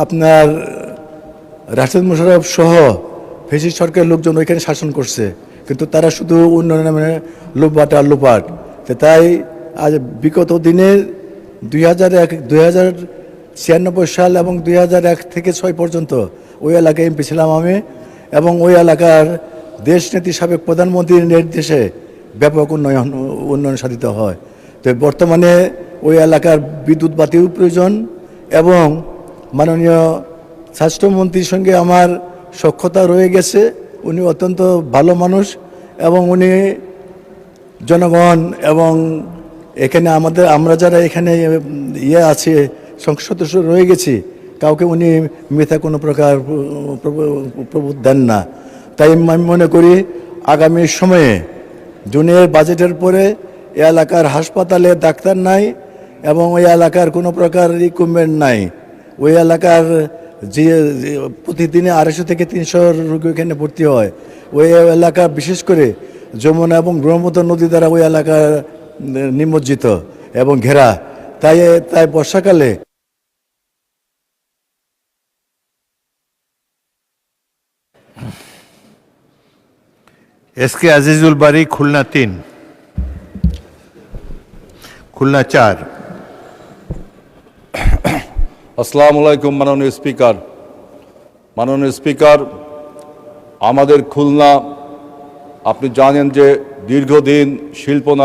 আপনার রাশেদ মোশাররফ সহ ফ্যাসিস্ট সরকারের লোকজন ওইখানে শাসন করছে, কিন্তু তারা শুধু উন্নয়নের নামে লোপাট। তাই আজ বিগত দিনের 2096 সাল এবং 2001 থেকে 6 পর্যন্ত ওই এলাকায় এমপি ছিলাম আমি, এবং ওই এলাকার দেশনেত্রী সাবেক প্রধানমন্ত্রীর নির্দেশে ব্যাপক উন্নয়ন সাধিত হয়। তো বর্তমানে ওই এলাকার বিদ্যুৎ বাতিও প্রয়োজন, এবং মাননীয় স্বাস্থ্যমন্ত্রীর সঙ্গে আমার সখ্যতা রয়ে গেছে। উনি অত্যন্ত ভালো মানুষ, এবং উনি জনগণ এবং এখানে আমরা যারা এখানে আছে সংসদ সদস্য রয়ে গেছি, কাউকে উনি মিথ্যা কোনো প্রকার প্রবোধ দেন না। তাই আমি মনে করি আগামী সময়ে জুনের বাজেটের পরে এ এলাকার হাসপাতালে ডাক্তার নাই, এবং ওই এলাকার কোনো প্রকার ইকুইপমেন্ট নাই। ওই এলাকার যে প্রতিদিনে 250 থেকে 300 রোগী এখানে ভর্তি হয়। ওই এলাকা বিশেষ করে যমুনা এবং ব্রহ্মপুত্র নদী দ্বারা ওই এলাকা নিমজ্জিত এবং ঘেরা। তাই বর্ষাকালে এস কে আজিজুল বারী, খুলনা 3, খুলনা 4। আসসালামু আলাইকুম মাননীয় স্পিকার, আমাদের খুলনা, আপনি জানেন যে দীর্ঘদিন শিল্প